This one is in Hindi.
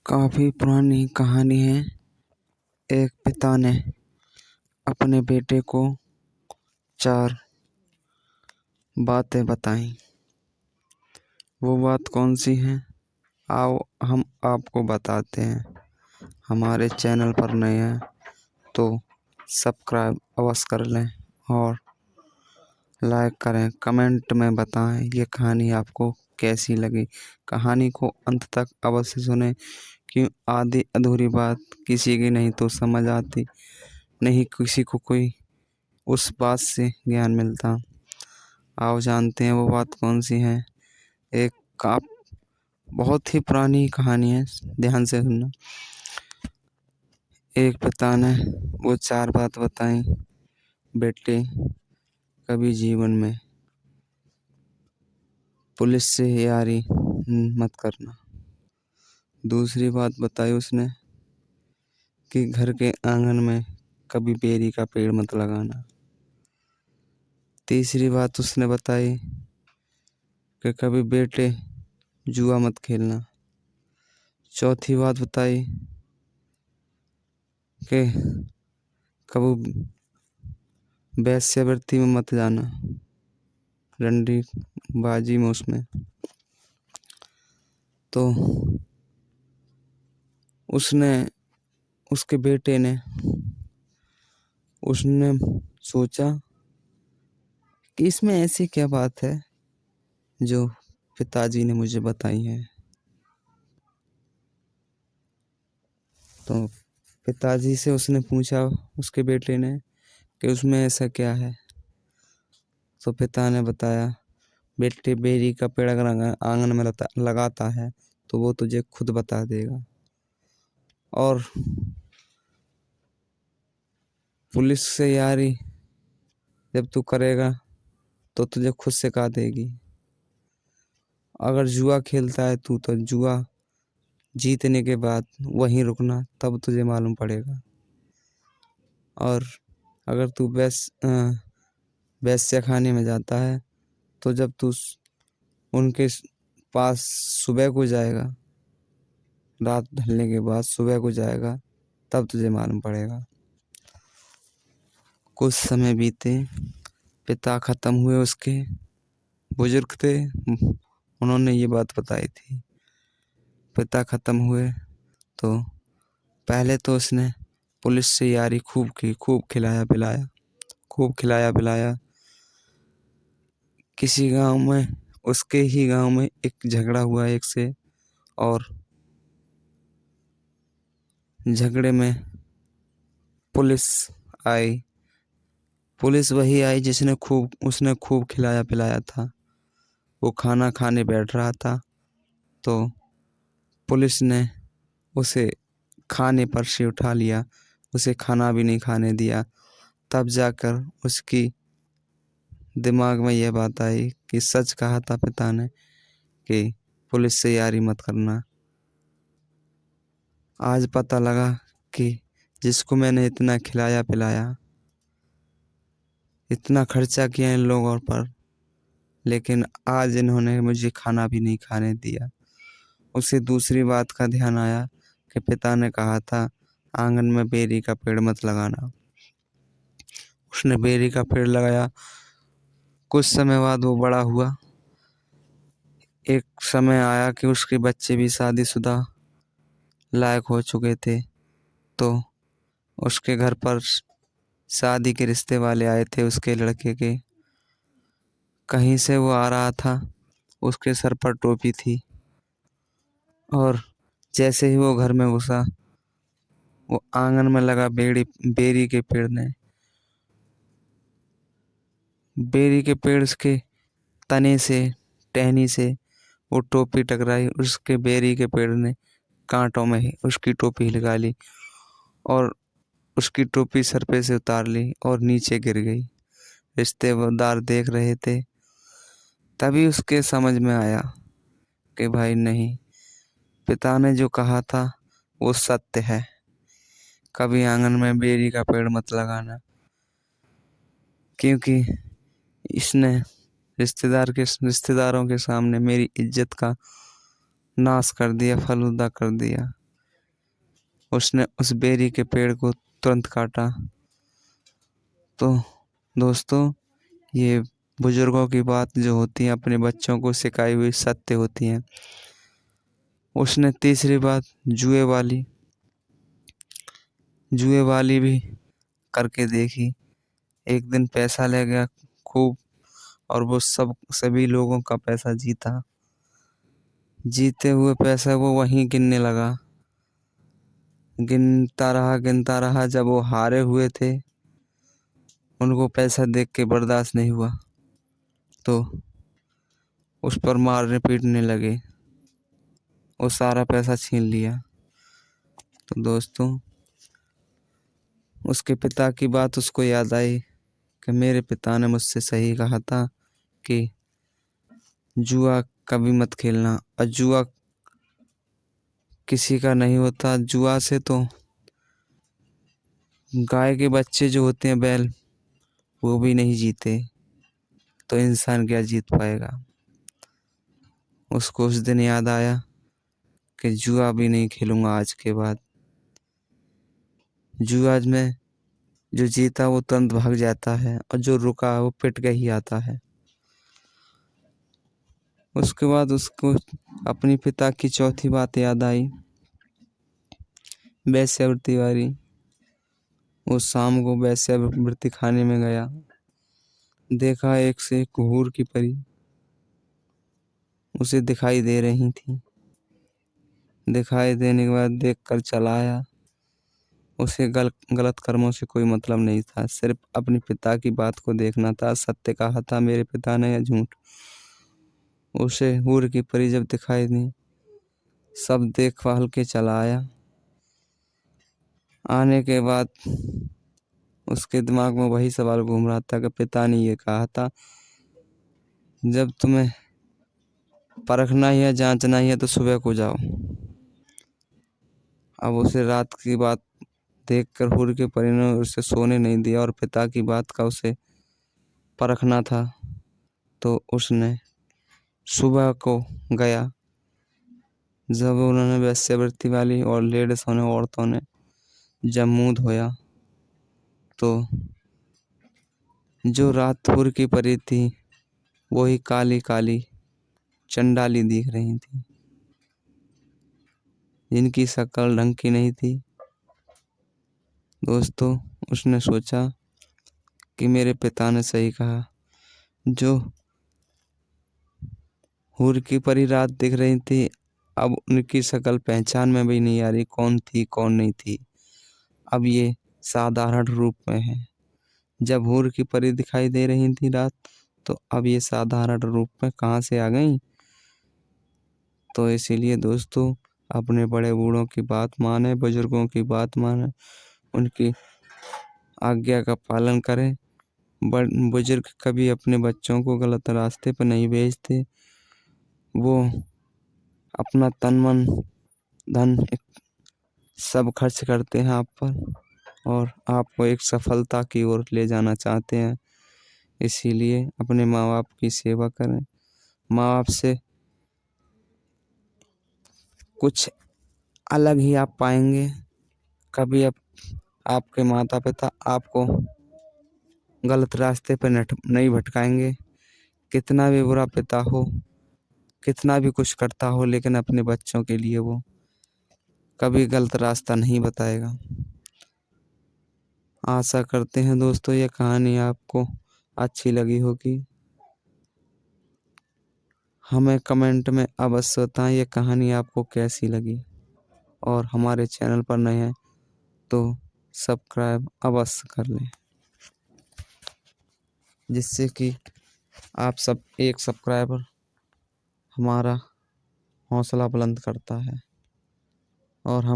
काफी पुरानी कहानी है। एक पिता ने अपने बेटे को 4 बातें बताई। वो बात कौन सी है, आओ हम आपको बताते हैं। हमारे चैनल पर नए हैं तो सब्सक्राइब अवश्य कर लें और लाइक करें। कमेंट में बताएं ये कहानी आपको कैसी लगी। कहानी को अंत तक अवश्य सुने, क्यों आधी अधूरी बात किसी की नहीं तो समझ आती, नहीं किसी को कोई उस बात से ज्ञान मिलता। आओ जानते हैं वो बात कौन सी है। एक काप बहुत ही पुरानी कहानी है, ध्यान से सुनना। एक पिता ने वो 4 बात बताई। बेटे, कभी जीवन में पुलिस से यारी मत करना। दूसरी बात बताई उसने कि घर के आंगन में कभी बेरी का पेड़ मत लगाना। तीसरी बात उसने बताई कि कभी बेटे जुआ मत खेलना। चौथी बात बताई कि कभी वेश्यावृत्ति में मत जाना, रंडी बाजी में उसमें। तो उसके बेटे ने उसने सोचा कि इसमें ऐसी क्या बात है जो पिताजी ने मुझे बताई है। तो पिताजी से उसने पूछा, उसके बेटे ने, कि उसमें ऐसा क्या है। तो पिता ने बताया, बेटे बेरी का पेड़ अगर आंगन में लगाता है तो वो तुझे खुद बता देगा, और पुलिस से यारी जब तू करेगा तो तुझे खुद सिखा देगी। अगर जुआ खेलता है तू तो जुआ जीतने के बाद वहीं रुकना, तब तुझे मालूम पड़ेगा। और अगर तू वैश्या खाने में जाता है तो जब तू उनके पास सुबह को जाएगा, रात ढलने के बाद सुबह को जाएगा, तब तुझे मालूम पड़ेगा। कुछ समय बीते, पिता खत्म हुए, उसके बुजुर्ग थे, उन्होंने ये बात बताई थी। पिता खत्म हुए तो पहले तो उसने पुलिस से यारी खूब की, खूब खिलाया पिलाया। किसी गांव में, उसके ही गांव में एक झगड़ा हुआ एक से, और झगड़े में पुलिस आई। पुलिस वही आई उसने खूब खिलाया पिलाया था। वो खाना खाने बैठ रहा था तो पुलिस ने उसे खाने पर से उठा लिया, उसे खाना भी नहीं खाने दिया। तब जाकर उसकी दिमाग में यह बात आई कि सच कहा था पिता ने कि पुलिस से यारी मत करना। आज पता लगा कि जिसको मैंने इतना खिलाया पिलाया, इतना खर्चा किया इन लोगों पर, लेकिन आज इन्होंने मुझे खाना भी नहीं खाने दिया। उसे दूसरी बात का ध्यान आया कि पिता ने कहा था आंगन में बेरी का पेड़ मत लगाना। उसने बेरी का पेड़ लगाया। कुछ समय बाद वो बड़ा हुआ। एक समय आया कि उसके बच्चे भी शादीशुदा लायक हो चुके थे। तो उसके घर पर शादी के रिश्ते वाले आए थे उसके लड़के के। कहीं से वो आ रहा था, उसके सर पर टोपी थी, और जैसे ही वो घर में घुसा, वो आंगन में लगा बेरी के पेड़ ने, बेरी के पेड़ के तने से, टहनी से वो टोपी टकराई। उसके बेरी के पेड़ ने कांटों में ही उसकी टोपी हिलगा ली और उसकी टोपी सर पे से उतार ली और नीचे गिर गई। रिश्तेदार देख रहे थे। तभी उसके समझ में आया कि भाई नहीं, पिता ने जो कहा था वो सत्य है। कभी आंगन में बेरी का पेड़ मत लगाना, क्योंकि इसने रिश्तेदारों के सामने मेरी इज्जत का नाश कर दिया, फलूदा कर दिया। उसने उस बेरी के पेड़ को तुरंत काटा। तो दोस्तों, ये बुजुर्गों की बात जो होती है अपने बच्चों को सिखाई हुई सत्य होती हैं। उसने तीसरी बात जुए वाली भी करके देखी। एक दिन पैसा ले गया खूब, और वो सभी लोगों का पैसा जीता। जीते हुए पैसा वो वहीं गिनने लगा। गिनता रहा। जब वो हारे हुए थे, उनको पैसा देख के बर्दाश्त नहीं हुआ, तो उस पर मारने पीटने लगे। वो सारा पैसा छीन लिया। तो दोस्तों, उसके पिता की बात उसको याद आई कि मेरे पिता ने मुझसे सही कहा था कि जुआ कभी मत खेलना। और जुआ किसी का नहीं होता। जुआ से तो गाय के बच्चे जो होते हैं, बैल, वो भी नहीं जीते, तो इंसान क्या जीत पाएगा। उसको उस दिन याद आया कि जुआ भी नहीं खेलूंगा आज के बाद। जुआ में जो जीता वो तुरंत भाग जाता है, और जो रुका वो पिट के ही आता है। उसके बाद उसको अपनी पिता की चौथी बात याद आई, वेश्यावृत्ति वाली। वो शाम को वेश्यावृत्ति खाने में गया। देखा एक से एक हूर की परी उसे दिखाई दे रही थी। दिखाई देने के बाद देखकर चला आया। उसे गलत कर्मों से कोई मतलब नहीं था, सिर्फ अपने पिता की बात को देखना था। सत्य कहा था मेरे पिता ने या झूठ। उसे हूर की परी जब दिखाई दी, सब देखभाल के चला आया। आने के बाद उसके दिमाग में वही सवाल घूम रहा था कि पिता ने ये कहा था, जब तुम्हें परखना ही है, जांचना ही है, तो सुबह को जाओ। अब उसे रात की बात देखकर हूर के परी ने उसे सोने नहीं दिया, और पिता की बात का उसे परखना था। तो उसने सुबह को गया। जब उन्होंने वेश्यावृत्ति वाली और लेडीज़ों ने, औरतों ने जब मुंह धोया, तो जो रात हूर की परी थी वही काली काली चंडाली दिख रही थी, जिनकी शक्ल ढंग की नहीं थी। दोस्तों, उसने सोचा कि मेरे पिता ने सही कहा। जो हूर की परी रात दिख रही थी, अब उनकी शक्ल पहचान में भी नहीं आ रही, कौन थी कौन नहीं थी। अब ये साधारण रूप में है। जब हूर की परी दिखाई दे रही थी रात, तो अब ये साधारण रूप में कहाँ से आ गई। तो इसीलिए दोस्तों, अपने बड़े बूढ़ों की बात माने, बुजुर्गों की बात माने, उनकी आज्ञा का पालन करें। बुजुर्ग कभी अपने बच्चों को गलत रास्ते पर नहीं भेजते। वो अपना तन मन धन सब खर्च करते हैं आप पर, और आपको एक सफलता की ओर ले जाना चाहते हैं। इसीलिए अपने माँ बाप की सेवा करें। माँ बाप से कुछ अलग ही आप पाएंगे। कभी आपके माता पिता आपको गलत रास्ते पर नहीं भटकाएंगे। कितना भी बुरा पिता हो, कितना भी कुछ करता हो, लेकिन अपने बच्चों के लिए वो कभी गलत रास्ता नहीं बताएगा। आशा करते हैं दोस्तों ये कहानी आपको अच्छी लगी होगी। हमें कमेंट में अवश्य बताएं ये कहानी आपको कैसी लगी, और हमारे चैनल पर नए हैं तो सब्सक्राइब अवश्य कर लें, जिससे कि आप सब एक सब्सक्राइबर हमारा हौसला बुलंद करता है, और हम